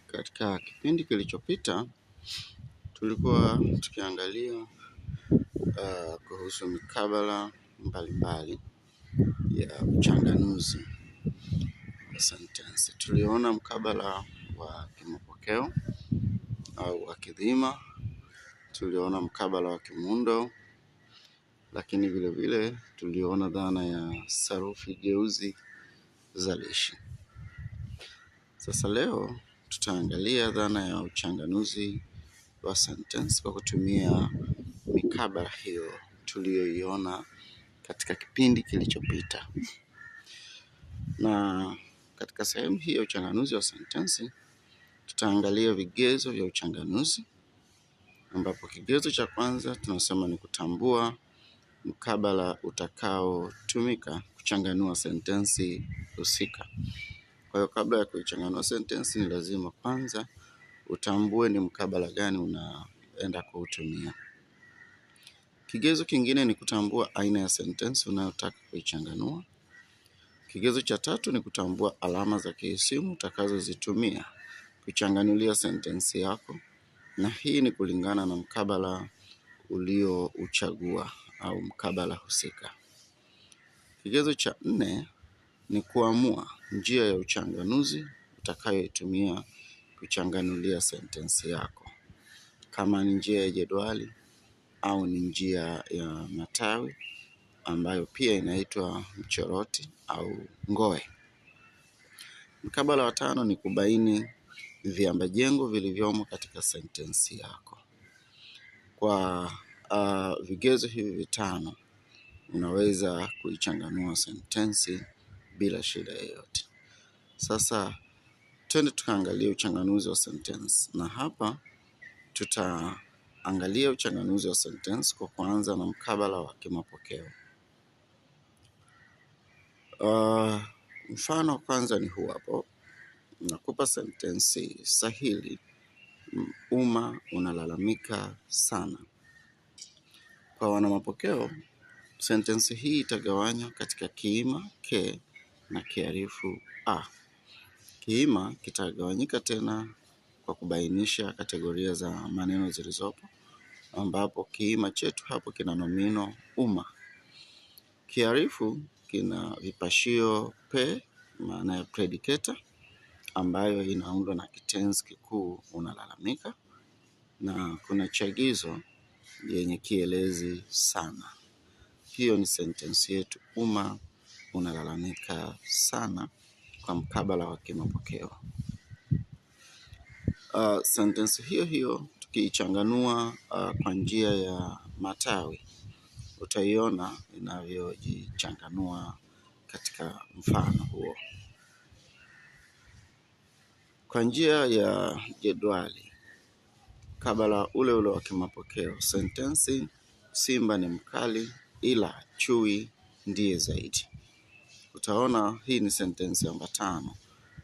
Katika kipindi kilichopita tulikuwa tukiangalia kuhusu mikabala mbalimbali ya uchanganuzi wa sentensi. Tuliona mkabala wa kimapokeo au wa kidhima, tuliona mkabala wa kimuundo, lakini vile vile tuliona dhana ya sarufi geuzi zalishi. Sasa leo tutaangalia dhana ya uchanganuzi wa sentensi kwa kutumia mikabala hiyo tuliyoiona katika kipindi kilichopita. Na katika sehemu hii ya uchanganuzi wa sentensi tutaangalia vigezo vya uchanganuzi, ambapo kigezo cha kwanza tunasema ni kutambua mkabala utakaotumika kuchanganua sentensi husika. Kwa hiyo kabla ya kuichanganua sentensi ni lazima kwanza utambue ni mkabala gani unaenda kuutumia. Kigezo kingine ni kutambua aina ya sentensi unayotaka kuichanganua. Kigezo cha tatu ni kutambua alama za kihisimu utakazozitumia kuchanganulia sentensi yako, na hii ni kulingana na mkabala uliouchagua au mkabala husika. Kigezo cha nne ni kuamua njia ya uchanganuzi utakayoitumia kuchanganulia sentensi yako, kama ni njia ya jedwali au ni njia ya matawi ambayo pia inaitwa mchoroti au ngoe. Mkabala wa tano ni kubaini viambajengo vilivyomo katika sentensi yako. Kwa vigezo hivi vitano unaweza kuichanganua sentensi bila shida yoyote. Sasa twende tukaangalia uchanganuzi wa sentensi, na hapa tutaangalia uchanganuzi wa sentensi kwa kuanza na mkabala wa kimapokeo. Mfano kwanza ni huu hapo. Nakupa sentensi sahili: umma unalalamika sana. Kwa wana mapokeo, sentensi hii itagawanywa katika kiima ke na kiarifu a. Kiima kitagawanyika tena kwa kubainisha kategoria za maneno zilizopo, ambapo kiima chetu hapo kina nomino umma. Kiarifu kina vipashio pe, maana ya predicator, ambayo inaundwa na kitenzi kikuu unalalamika, na kuna chagizo yenye kielezi sana. Hiyo ni sentensi yetu umma unalalamika sana kwa mkabala wa kimapokeo. Sentensi hiyo tukiichanganua kwa njia ya matawi, utaiona inavyojichanganua katika mfano huo. Kwa njia ya jedwali, kabla ule wa kimapokeo, sentensi simba ni mkali ila chui ndiye zaidi. Utaona hii ni sentensi ambatano.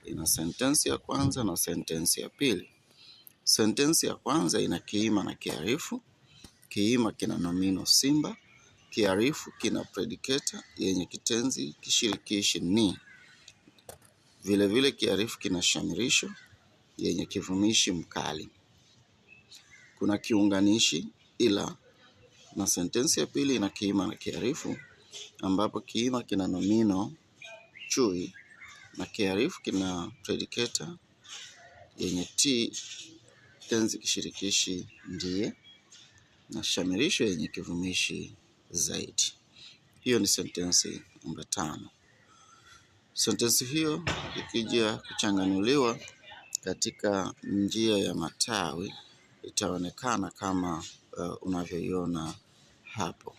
Ina sentensi ya kwanza na sentensi ya pili. Sentensi ya kwanza ina kiima na kiarifu. Kiima kina nomino simba, kiarifu kina predicator yenye kitenzi kishirikishi ni. Vile vile kiarifu kina shamirisho yenye kivumishi mkali. Kuna kiunganishi ila, na sentensi ya pili ina kiima na kiarifu, ambapo kiima kina nomino chui na kiarifu kina predicator yenye kitenzi kishirikishi ndiye na shamirisho yenye kivumishi zaidi. Hiyo ni sentensi namba 5. Sentensi hiyo ikija kuchanganuliwa katika njia ya matawi itaonekana kama unavyoiona hapo.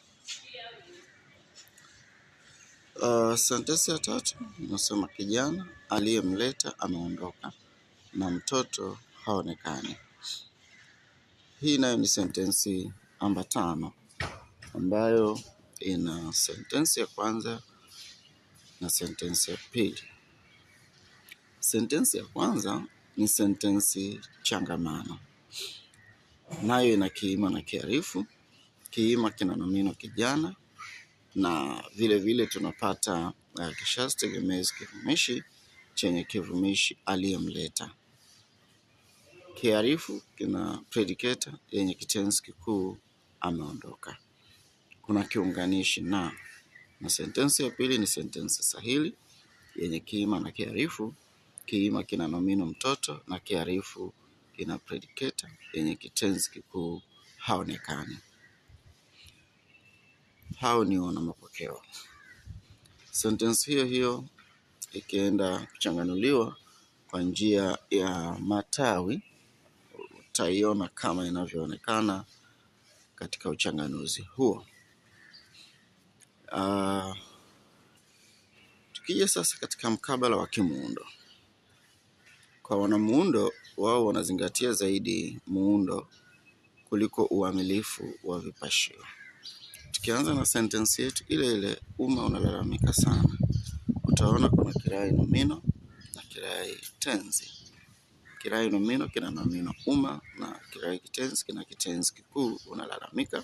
Sentensi ya 3 inasema kijana aliyemleta ameondoka na mtoto haonekani. Hii nayo ni sentensi namba 5 ambayo ina sentensi ya kwanza na sentensi ya pili. Sentensi ya kwanza ni sentensi changamano, nayo ina kiima na kiarifu. Kiima kina nomino kijana, na vile vile tunapata kishasi tegemezi kivumishi chenye kivumishi aliyemleta. kiarifu kina predicator yenye kitenzi kikuu ameondoka. Kuna kiunganishi na sentensi ya pili ni sentensi sahili yenye kiima na kiarifu. Kiima kina nomino mtoto na kiarifu kina predicator yenye kitenzi kikuu haonekani. Hao ni wana mapokeo. Sentensi hiyo hiyo ikienda kuchanganuliwa kwa njia ya matawi, utaiona kama inavyoonekana katika uchanganuzi huo. Tukija sasa katika mkabala wa kimuundo. Kwa wanamuundo, wao wanazingatia zaidi muundo kuliko uamilifu wa vipashio. Tukianza na sentensi yetu ile ile, unalalamika sana. Utaona kuna kirai nomino na kirai tenzi. Kirai nomino kina nomino na kirai kitenzi kina kitenzi kikuu unalalamika.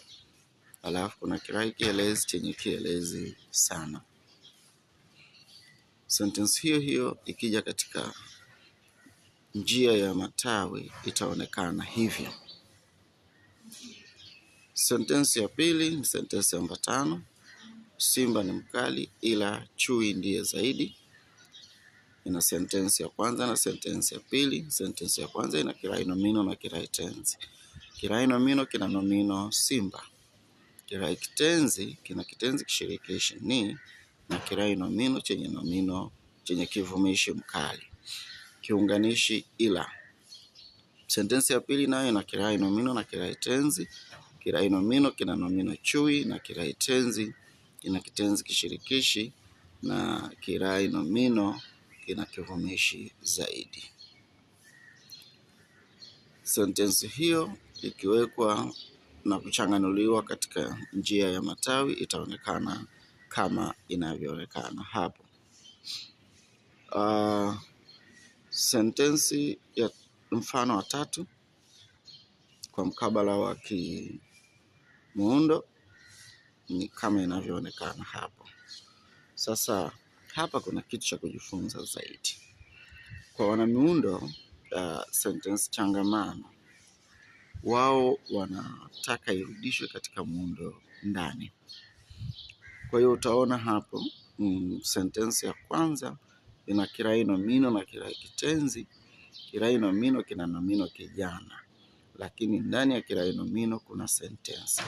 Alafu kuna kirai kielezi chenye kielezi sana. Sentensi hiyo hiyo ikija katika njia ya matawi itaonekana hivyo. Sentensi ya pili ni sentensi ya mbatano. Simba ni mkali ila chui ndiye zaidi. Ina sentensi ya kwanza na sentensi ya pili. Sentensi ya kwanza ina kirai nomino na kirai tenzi. Kirai nomino kina nomino simba. Kirai kitenzi kina kitenzi kishirikishi ni, na kirai nomino chenye kivumishi mkali. Kiunganishi ila. Sentensi ya pili nayo ina kirai nomino na kirai tenzi. Kirai nomino kina nomino chui na kirai tenzi kina kitenzi kishirikishi na kirai nomino kina kivumishi zaidi. Sentensi hiyo ikiwekwa na kuchanganuliwa katika njia ya matawi itaonekana kama inavyoonekana hapo. Sentensi ya mfano wa tatu kwa mkabala wa kimuundo ni kama inavyoonekana hapo. Sasa hapa kuna kitu cha kujifunza zaidi. Kwa wanamiundo sentensi changamano, wao wanataka irudishwe katika muundo ndani. Kwa hiyo utaona hapo sentensi ya kwanza ina kirai nomino na kirai kitenzi. Kirai nomino kina nomino kijana, lakini ndani ya kirai nomino kuna sentensi.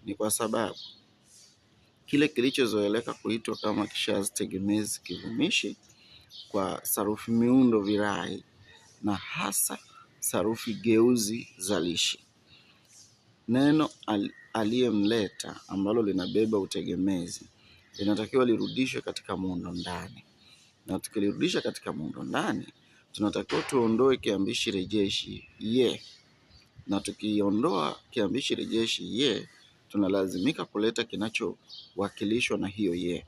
Ni kwa sababu kile kilichozoeleka kuitwa kama kishazi tegemezi kivumishi kwa sarufi miundo virai na hasa sarufi geuzi zalishi. Neno aliyemleta ambalo linabeba utegemezi linatakiwa lirudishwe katika muundo ndani. Na tukilirudisha katika muundo ndani, tunatakiwa tuondoe kiambishi rejeshi ye. Na tukiondoa kiambishi rejeshi ye, tunalazimika kuleta kinachowakilishwa na hiyo ye,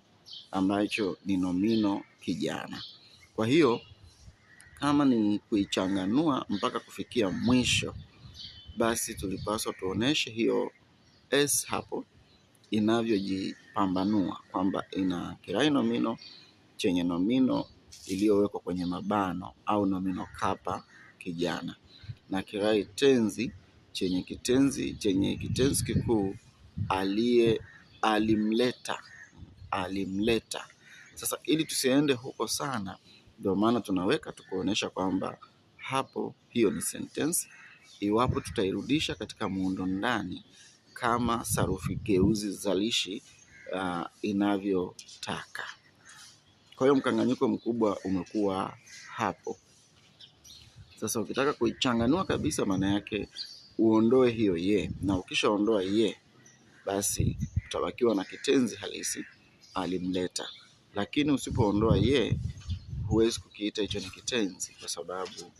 ambacho ni nomino kijana. Kwa hiyo kama ni kuichanganua mpaka kufikia mwisho, basi tulipaswa tuoneshe hiyo s hapo inavyojipambanua kwamba ina kirai nomino chenye nomino iliyowekwa kwenye mabano au nomino kapa kijana, na kirai tenzi chenye kitenzi kikuu alimleta. Sasa ili tusiende huko sana, ndio maana tunaweka tukuonesha kwamba hapo hiyo ni sentensi iwapo tutairudisha katika muundo ndani kama sarufi geuzi zalishi inavyotaka. Kwa hiyo mkanganyiko mkubwa umekuwa hapo. Sasa ukitaka kuichanganua kabisa, maana yake uondoe hiyo ye, na ukishaondoa ye basi utabakiwa na kitenzi halisi alimleta. Lakini usipoondoa ye, huwezi kukiita hicho ni kitenzi kwa sababu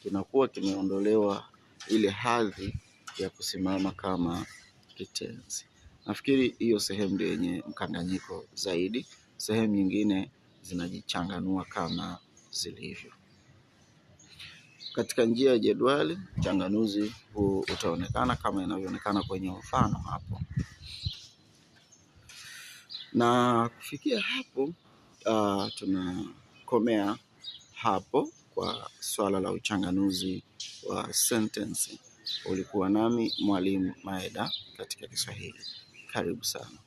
kinakuwa kimeondolewa ile hadhi ya kusimama kama kitenzi. Nafikiri hiyo sehemu ndio yenye mkanganyiko zaidi. Sehemu nyingine zinajichanganua kama zilivyo. Katika njia ya jedwali, changanuzi huu utaonekana kama inavyoonekana kwenye mfano hapo. Na kufikia hapo tunakomea hapo kwa swala la uchanganuzi wa sentensi. Ulikuwa nami Mwalimu Maeda katika Kiswahili. Karibu sana.